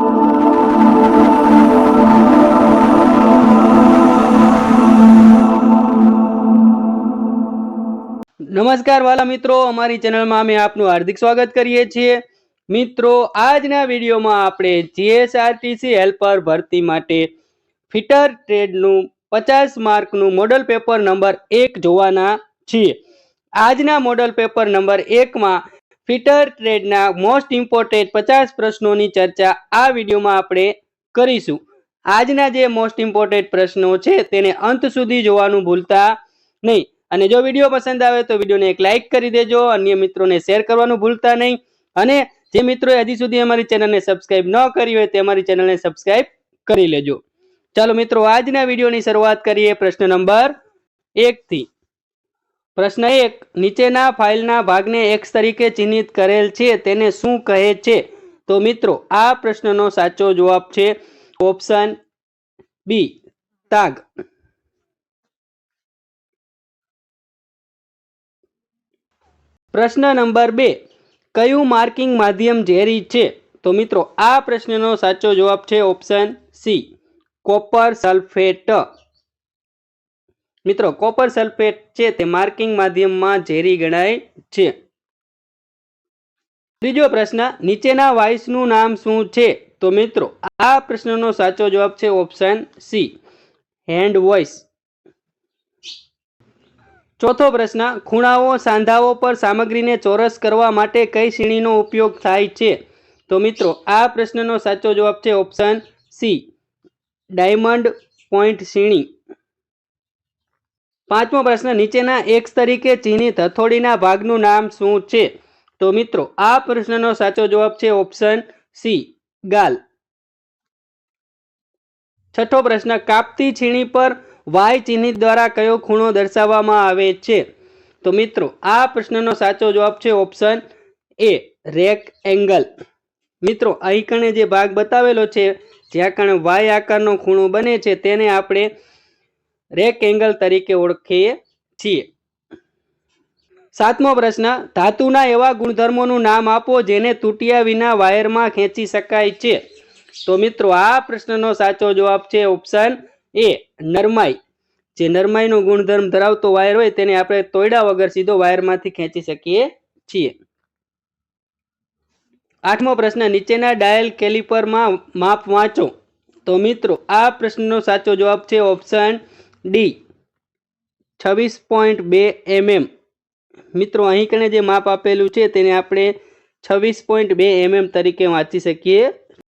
નમસ્કાર વાલા મિત્રો, અમારી ચેનલમાં અમે આપનું હાર્દિક સ્વાગત કરીએ છીએ। મિત્રો, આજના વિડીયોમાં આપણે જીએસઆરટીસી હેલ્પર ભરતી માટે ફિટર ટ્રેડનું 50 માર્કનું મોડલ પેપર નંબર 1 જોવાના છીએ। આજના મોડલ પેપર નંબર 1માં ફિટર ટ્રેડના મોસ્ટ ઇમ્પોર્ટન્ટ 50 પ્રશ્નોની ચર્ચા આ વિડીયોમાં આપણે કરીશું। આજના જે મોસ્ટ ઇમ્પોર્ટન્ટ પ્રશ્નો છે તેને અંત સુધી જોવાનું ભૂલતા નહીં। અને જો વિડીયો પસંદ આવે તો વિડીયોને એક લાઇક કરી દેજો, અન્ય મિત્રોને શેર કરવાનું ભૂલતા નહીં। અને જે મિત્રોએ હજી સુધી અમારી ચેનલને સબસ્ક્રાઇબ ન કરી હોય તે અમારી ચેનલને સબસ્ક્રાઇબ કરી લેજો। ચાલો મિત્રો, આજના વિડીયોની શરૂઆત કરીએ પ્રશ્ન નંબર 1 થી। પ્રશ્ન 1, નીચેના ફાઇલના ભાગને એક્સ તરીકે ચિહ્નિત કરેલ છે તેને શું કહે છે? તો મિત્રો, આ પ્રશ્નનો સાચો જવાબ છે ઓપ્શન બી, તાગ। પ્રશ્ન નંબર 2, કયું માર્કિંગ માધ્યમ ઝેરી છે? તો મિત્રો, આ પ્રશ્નનો સાચો જવાબ છે ઓપ્શન સી, કોપર સલ્ફેટ। મિત્રો, કોપર સલ્ફેટ છે તે માર્કિંગ માધ્યમમાં ઝેરી ગણાય છે। ત્રીજો પ્રશ્ન, નીચેના વાઇસનું નામ શું છે? તો મિત્રો, આ પ્રશ્નનો સાચો જવાબ છે ઓપ્શન સી, હેન્ડ વોઇસ। ચોથો પ્રશ્ન, ખૂણાઓ સાંધાઓ પર સામગ્રીને ચોરસ કરવા માટે કઈ શ્રેણીનો ઉપયોગ થાય છે? તો મિત્રો, આ પ્રશ્નનો સાચો જવાબ છે ઓપ્શન સી, ડાયમંડ પોઇન્ટ શ્રેણી। પાંચમો પ્રશ્ન, નીચેના એક્સ તરીકે ચિહ્નિત હથોડીના ભાગનું નામ શું છે? તો મિત્રો, આ પ્રશ્નનો સાચો જવાબ છે ઓપ્શન સી, ગાલ। છઠ્ઠો પ્રશ્ન, કાપતી છીણી પર વાય ચિહ્નિત દ્વારા કયો ખૂણો દર્શાવવામાં આવે છે? તો મિત્રો, આ પ્રશ્નનો સાચો જવાબ છે ઓપ્શન એ, રેક એંગલ। મિત્રો, અહીં કણે જે ભાગ બતાવેલો છે જ્યાં કણે વાય આકારનો ખૂણો બને છે તેને આપણે રેક એંગલ તરીકે ઓળખીએ છીએ। સાતમો પ્રશ્ન, ધાતુના એવા ગુણધર્મોનું નામ આપો જેને તૂટ્યા વિના વાયરમાં ખેંચી શકાય છે? તો મિત્રો, આ પ્રશ્નનો સાચો જવાબ છે ઓપ્શન એ, નરમાઈ। જે નરમાઈનો ગુણધર્મ ધરાવતો વાયર હોય તેને આપણે તોડ્યા વગર સીધો વાયરમાંથી ખેંચી શકીએ છીએ। આઠમો પ્રશ્ન, નીચેના ડાયલ કેલિપરમાં માપ વાંચો। તો મિત્રો, આ પ્રશ્નનો સાચો જવાબ છે ઓપ્શન ડી, 26.2 mm। મિત્રો, અહીં કણે જે માપ આપેલું છે તેને આપણે 26.2 mm તરીકે વાંચી શકીએ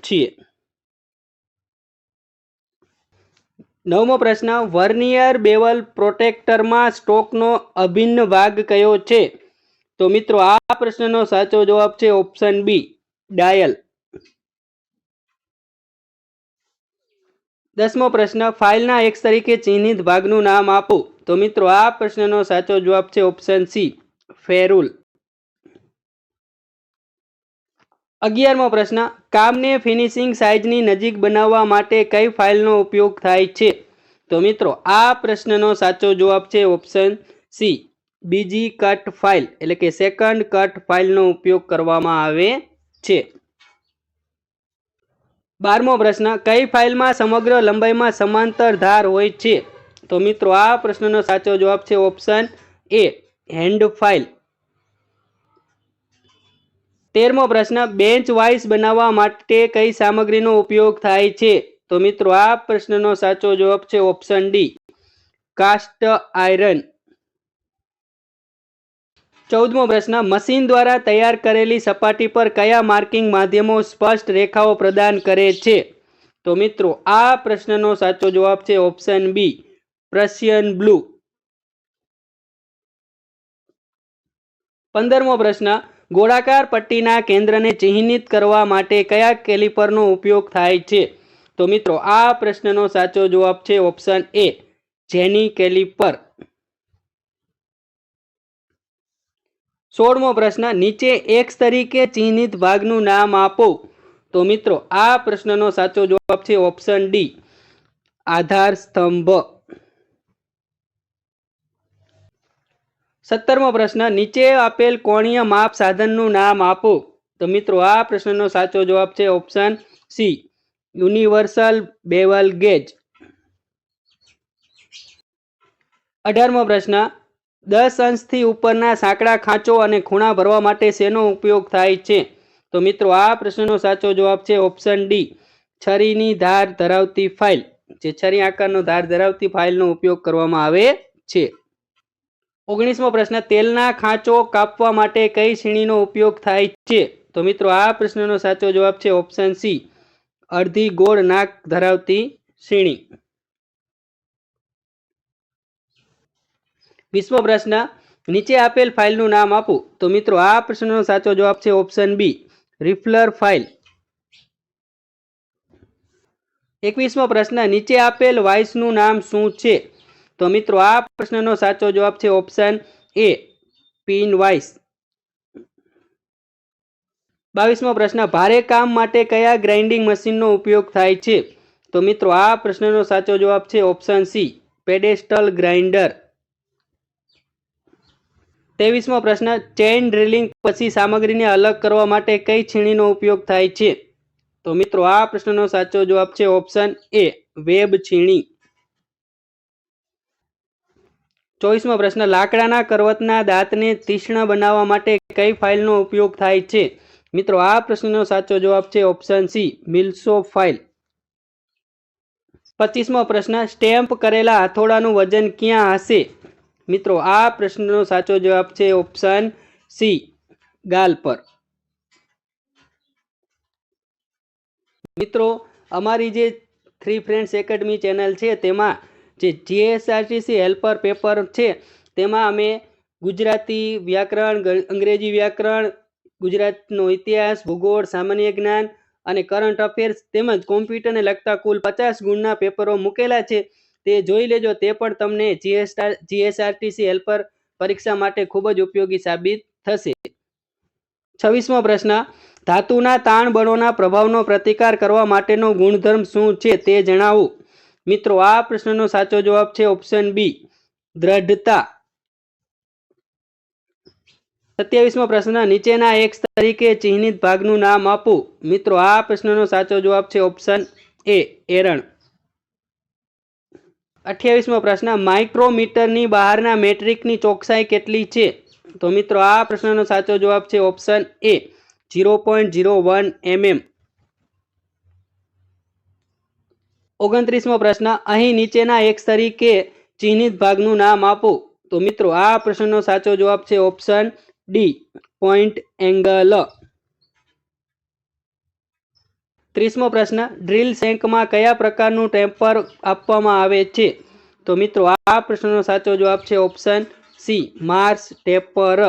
છીએ। નવમો પ્રશ્ન, વર્નિયર બેવલ પ્રોટેક્ટરમાં સ્ટોકનો અભિન્ન ભાગ કયો છે? તો મિત્રો, આ પ્રશ્નનો સાચો જવાબ છે ઓપ્શન બી, ડાયલ। 10મો પ્રશ્ન, ફાઇલના એક્સ તરીકે ચિહ્નિત ભાગનું નામ આપો। તો મિત્રો, આ પ્રશ્નનો સાચો જવાબ છે ઓપ્શન સી, ફેરુલ। 11મો પ્રશ્ન, કામને ફિનિશિંગ સાઇઝની નજીક બનાવવા માટે કઈ ફાઇલનો ઉપયોગ થાય છે? તો મિત્રો, આ પ્રશ્નનો સાચો જવાબ છે ઓપ્શન સી, બીજી કટ ફાઇલ એટલે કે સેકન્ડ કટ ફાઇલનો ઉપયોગ કરવામાં આવે છે। 12મો પ્રશ્ન, કઈ ફાઇલમાં સમગ્ર લંબાઈમાં સમાંતર ધાર હોય છે? તો મિત્રો, આ પ્રશ્નનો સાચો જવાબ છે ઓપ્શન એ, હેન્ડ ફાઇલ। 13મો પ્રશ્ન, બેન્ચ વાઇસ બનાવવા માટે કઈ સામગ્રીનો ઉપયોગ થાય છે? તો મિત્રો, આ પ્રશ્નનો સાચો જવાબ છે ઓપ્શન ડી, કાસ્ટ આયરન। 14મો પ્રશ્ન, મશીન દ્વારા તૈયાર કરેલી સપાટી પર કયા માર્કિંગ માધ્યમો સ્પષ્ટ રેખાઓ પ્રદાન કરે છે? તો મિત્રો, આ પ્રશ્નનો સાચો જવાબ છે ઓપ્શન બી, પ્રશિયન બ્લુ। 15મો પ્રશ્ન, ગોળાકાર પટ્ટીના કેન્દ્રને ચિહ્નિત કરવા માટે કયા કેલિપરનો ઉપયોગ થાય છે? તો મિત્રો, આ પ્રશ્નનો સાચો જવાબ છે ઓપ્શન એ, જેની કેલિપર। 16મો પ્રશ્ન, નીચે એક્સ તરીકે ચિહ્નિત ભાગનું નામ આપો। તો મિત્રો, આ પ્રશ્નનો સાચો જવાબ છે ઓપ્શન ડી, આધાર સ્તંભ। 17મો પ્રશ્ન, નીચે આપેલ કોણીય માપ સાધનનું નામ આપો। તો મિત્રો, આ પ્રશ્નનો સાચો જવાબ છે option C universal bevel gauge. 18મો પ્રશ્ન 10 અંશથી ઉપરના સાંકડા ખાંચો અને ખૂણા ભરવા માટે શેનો ઉપયોગ થાય છે? તો મિત્રો આ પ્રશ્નનો સાચો જવાબ છે ઓપ્શન ડી છરીની ધાર ધરાવતી ફાઇલ. જે છરી આકારનો ધાર ધરાવતી ફાઇલનો ઉપયોગ કરવામાં આવે છે. 19મો પ્રશ્ન તેલના ખાંચો કાપવા માટે કઈ છીણીનો ઉપયોગ થાય છે? તો મિત્રો આ પ્રશ્નનો સાચો જવાબ છે ઓપ્શન સી અડધી ગોળ નાક ધરાવતી છીણી. 20મો પ્રશ્ન નીચે આપેલ ફાઇલનું નામ આપો. તો મિત્રો આ પ્રશ્નનો સાચો જવાબ છે ઓપ્શન બી રિફલર ફાઇલ. 21મો પ્રશ્ન નીચે આપેલ વાઇસનું નામ શું છે? તો મિત્રો આ પ્રશ્નનો સાચો જવાબ છે ઓપ્શન એ પિન વાઇસ. 22મો પ્રશ્ન ભારે કામ માટે કયા ગ્રાઇન્ડિંગ મશીનનો ઉપયોગ થાય છે? તો મિત્રો આ પ્રશ્નનો સાચો જવાબ છે ઓપ્શન સી પેડેસ્ટલ ગ્રાઇન્ડર. 23મો પ્રશ્ન ચેઇન ડ્રિલિંગ પછી સામગ્રીને અલગ કરવા માટે કઈ છીણીનો ઉપયોગ થાય છે? તો મિત્રો આ પ્રશ્નનો સાચો જવાબ છે ઓપ્શન એ વેબ છીણી. 24મો પ્રશ્ન લાકડાના કરવતના દાંતને તીક્ષ્ણ બનાવવા માટે કઈ ફાઇલનો ઉપયોગ થાય છે? મિત્રો આ પ્રશ્નનો સાચો જવાબ છે ઓપ્શન સી મિલ્સો ફાઇલ. 25મો પ્રશ્ન સ્ટેમ્પ કરેલા હથોડાનું વજન ક્યાં હશે? મિત્રો આ પ્રશ્નનો સાચો જવાબ છે ઓપ્શન સી ગાલ પર. મિત્રો અમારી જે 3 ફ્રેન્ડ્સ એકેડમી ચેનલ છે તેમાં જે જીએસઆરટીસી હેલ્પર પેપર છે તેમાં અમે ગુજરાતી વ્યાકરણ, અંગ્રેજી વ્યાકરણ, ગુજરાતનો ઇતિહાસ, ભૂગોળ, સામાન્ય જ્ઞાન અને કરંટ અફેર્સ તેમજ કોમ્પ્યુટરને લગતા કુલ 50 ગુણના પેપરો મૂકેલા છે. તે જોઈ લેજો. તે પણ તમને જીએસઆરટીસી હેલ્પર પરીક્ષા માટે ખૂબ જ ઉપયોગી સાબિત થશે. 26મો પ્રશ્ન ધાતુના તાણ બળોના પ્રભાવનો પ્રતિકાર કરવા માટેનો ગુણધર્મ શું છે તે જણાવો. મિત્રો આ પ્રશ્નનો સાચો જવાબ છે ઓપ્શન બી દ્રઢતા. 27મો પ્રશ્ન નીચેના એક્સ તરીકે ચિહ્નિત ભાગનું નામ આપો. મિત્રો આ પ્રશ્નનો સાચો જવાબ છે ઓપ્શન એ એરણ. 28મો પ્રશ્ન માઇક્રોમીટરની બહારના મેટ્રિકની ચોકસાઈ કેટલી છે? તો મિત્રો આ પ્રશ્નનો સાચો જવાબ છે ઓપ્શન એ 0.01 mm. 29મો પ્રશ્ન અહીં નીચેના એક્સ તરીકે ચિહ્નિત ભાગનું નામ આપો. તો મિત્રો આ પ્રશ્નનો સાચો જવાબ છે ઓપ્શન ડી પોઈન્ટ એંગલ. 30મો પ્રશ્ન ડ્રીલ સેન્કમાં કયા પ્રકારનું ટેમ્પર આપવામાં આવે છે? તો મિત્રો આ પ્રશ્નનો સાચો જવાબ છે ઓપ્શન સી માર્સ ટેપર.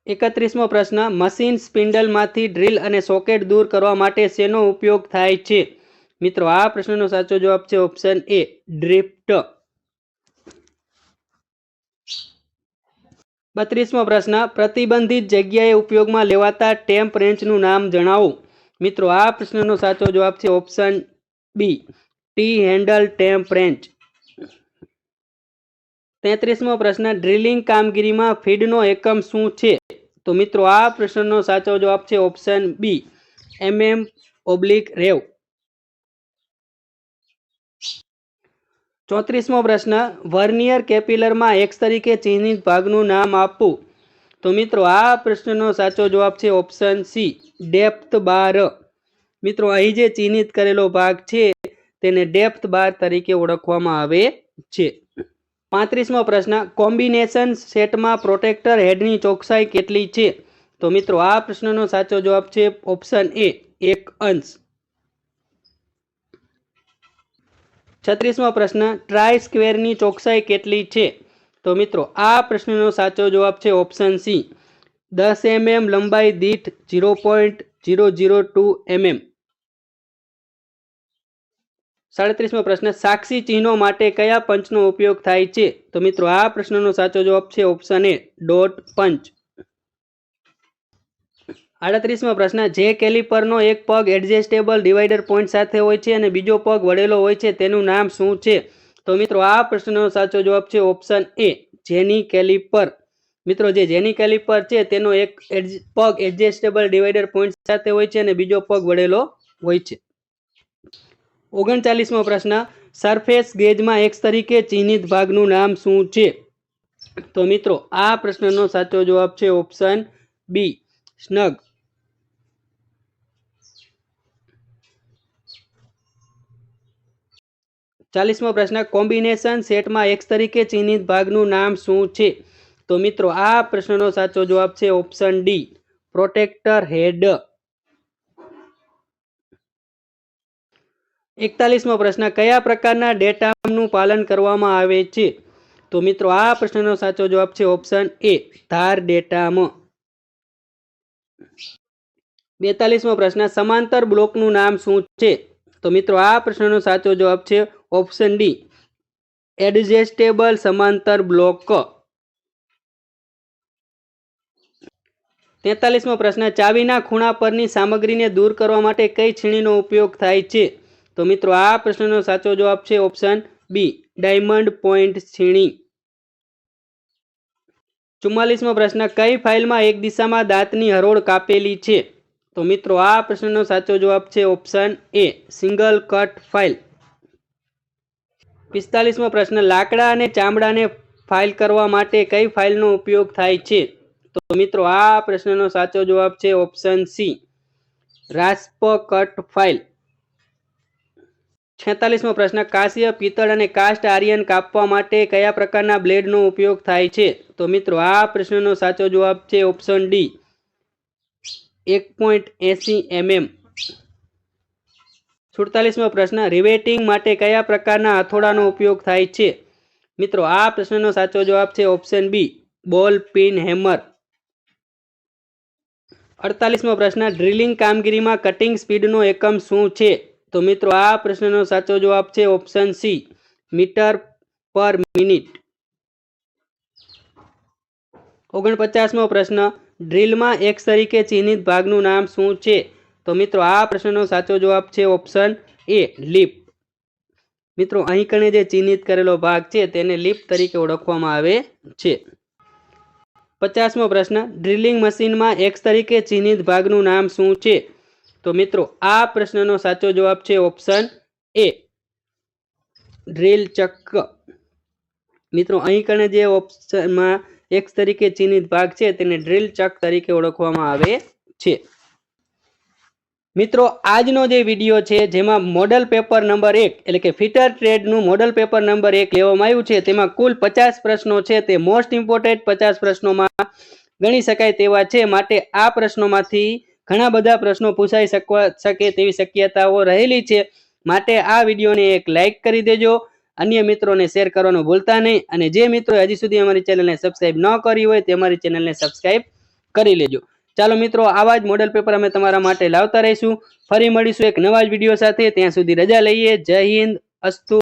31મો પ્રશ્ન મશીન સ્પિન્ડલમાંથી ડ્રીલ અને સોકેટ દૂર કરવા માટે શેનો ઉપયોગ થાય છે? મિત્રો આ પ્રશ્નનો સાચો જવાબ છે ઓપ્શન એ ડ્રિફ્ટ. 32મો પ્રશ્ન પ્રતિબંધિત જગ્યાએ ઉપયોગમાં લેવાતા ટેમ્પ રેન્ચનું નામ જણાવો. મિત્રો આ પ્રશ્નનો સાચો જવાબ છે option B T handle tap wrench. 33મો પ્રશ્ન ડ્રિલિંગ કામગીરીમાં ફીડનો એકમ શું છે? તો મિત્રો આ પ્રશ્નનો સાચો જવાબ છે ઓપ્શન બી mm/રેવ. 34મો પ્રશ્ન વર્નિયર કેપિલરમાં એક્સ તરીકે ચિહ્નિત ભાગનું નામ આપો. તો મિત્રો આ પ્રશ્નનો સાચો જવાબ છે ઓપ્શન સી ડેપ્થ બાર. મિત્રો અહીં જે ચિહ્નિત કરેલો ભાગ છે તેને ડેપ્થ બાર તરીકે ઓળખવામાં આવે છે. 35મો પ્રશ્ન કોમ્બિનેશન સેટમાં પ્રોટેક્ટર હેડની ચોકસાઈ કેટલી છે? તો મિત્રો આ પ્રશ્નનો સાચો જવાબ છે ઓપ્શન એ 1 અંશ. 36મો પ્રશ્ન ટ્રાય સ્ક્વેરની ચોકસાઈ કેટલી છે? તો મિત્રો આ પ્રશ્નનો સાચો જવાબ છે ઓપ્શન સી 10 mm લંબાઈ દીઠ 0.002 mm. 37મો પ્રશ્ન સાક્ષી ચિહ્નો માટે કયા પંચનો ઉપયોગ થાય છે? તો મિત્રો આ પ્રશ્નનો સાચો જવાબ છે ઓપ્શન એ ડોટ પંચ. 38મો પ્રશ્ન જે કેલિપરનો એક પગ એડજસ્ટેબલ ડિવાઈડર પોઈન્ટ સાથે હોય છે અને બીજો પગ વળેલો હોય છે તેનું નામ શું છે? તો મિત્રો આ પ્રશ્નનો સાચો જવાબ છે ઓપ્શન એ જેની કેલિપર. મિત્રો જે જેની કેલિપર છે તેનો એક પગ એડજસ્ટેબલ ડિવાઈડર પોઈન્ટ સાથે હોય છે અને બીજો પગ વળેલો હોય છે. 39મો પ્રશ્ન, સરફેસ ગેજમાં X તરીકે ચિહ્નિત ભાગનું નામ શું છે? તો મિત્રો આ પ્રશ્નનો સાચો જવાબ છે ઓપ્શન બી, સ્નગ. 40મો પ્રશ્ન, કોમ્બિનેશન સેટમાં X તરીકે ચિહ્નિત ભાગનું નામ શું છે? તો મિત્રો આ પ્રશ્નનો સાચો જવાબ છે ઓપ્શન ડી, પ્રોટેક્ટર હેડ. 41મો પ્રશ્ન, કયા પ્રકારના ડેટાનું પાલન કરવામાં આવે છે? તો મિત્રો આ પ્રશ્નનો સાચો જવાબ છે ઓપ્શન એ, ધાર ડેટામાં. 42મો પ્રશ્ન, સમાંતર બ્લોકનું નામ શું છે? તો મિત્રો આ પ્રશ્નનો સાચો જવાબ છે ઓપ્શન ડી, એડજસ્ટેબલ સમાંતર બ્લોક. 43મો પ્રશ્ન, ચાવીના ખૂણા પરની સામગ્રીને દૂર કરવા માટે કઈ છીણીનો ઉપયોગ થાય છે? તો મિત્રો આ પ્રશ્નનો સાચો જવાબ છે ઓપ્શન બી, ડાયમંડ પોઈન્ટ છીણી. 44મો પ્રશ્ન, કઈ ફાઇલમાં એક દિશામાં દાંતની હરોળ કાપેલી છે? તો મિત્રો આ પ્રશ્નનો સાચો જવાબ છે option A, single cut file. 45મો પ્રશ્ન, લાકડા અને ચામડાને ફાઇલ કરવા માટે કઈ ફાઇલનો ઉપયોગ થાય છે? તો મિત્રો આ પ્રશ્નનો સાચો જવાબ છે ઓપ્શન સી, રાસ્પ કટ ફાઇલ. 46મો પ્રશ્ન, કાંસ્ય, પિત્તળ અને કાસ્ટ આયર્ન કાપવા માટે કયા પ્રકારના બ્લેડનો ઉપયોગ થાય છે? તો મિત્રો આ પ્રશ્નનો સાચો જવાબ છે ઓપ્શન ડી, 1.80 mm. 47મો પ્રશ્ન, રિવેટિંગ માટે કયા પ્રકારના હથોડાનો ઉપયોગ થાય છે? મિત્રો આ પ્રશ્નનો સાચો જવાબ છે ઓપ્શન બી, બોલ પિન હેમર. 48મો પ્રશ્ન, ડ્રિલિંગ કામગીરીમાં કટિંગ સ્પીડનો એકમ શું છે? તો મિત્રો આ પ્રશ્નનો સાચો જવાબ છે option C, metre per minute. 49મો પ્રશ્ન, ડ્રિલમાં X તરીકે ચિહ્નિત ભાગનું નામ શું છે? તો મિત્રો આ પ્રશ્નનો સાચો જવાબ છે ઓપ્શન એ, લીપ. મિત્રો અહીં કણે જે ચિહ્નિત કરેલો ભાગ છે તેને લીપ તરીકે ઓળખવામાં આવે છે. 50મો પ્રશ્ન, ડ્રિલિંગ મશીનમાં X તરીકે ચિહ્નિત ભાગનું નામ શું છે? તો મિત્રો આ પ્રશ્નનો સાચો જવાબ છે ઓપ્શન એ, ડ્રિલ ચક્ર. મિત્રો અહીં કણે જે ઓપ્શનમાં X તરીકે ચિહ્નિત ભાગ છે તેને ડ્રિલ ચક તરીકે ઓળખવામાં આવે છે. મિત્રો આજનો જે વિડીયો છે જેમાં મોડલ પેપર નંબર 1 એટલે કે ફિટર ટ્રેડનું મોડલ પેપર નંબર 1 લેવામાં આવ્યું છે, તેમાં કુલ 50 પ્રશ્નો છે. તે મોસ્ટ ઇમ્પોર્ટન્ટ 50 પ્રશ્નોમાં ગણી શકાય તેવા છે. માટે આ પ્રશ્નોમાંથી ઘણા બધા પ્રશ્નો પૂછાઈ શકે તેવી શક્યતાઓ રહેલી છે. માટે આ વિડીયોને એક લાઇક કરી દેજો, અન્ય મિત્રોને શેર કરવાનું ભૂલતા નહીં, અને જે મિત્રો હજી સુધી અમારી ચેનલને સબસ્ક્રાઇબ ન કરી હોય તે અમારી ચેનલને સબસ્ક્રાઇબ કરી લેજો. ચાલો મિત્રો, આવા જ મોડલ પેપર અમે તમારા માટે લાવતા રહીશું. ફરી મળીશું એક નવા જ વિડીયો સાથે. ત્યાં સુધી રજા લઈએ. જય હિન્દ, અસ્તુ.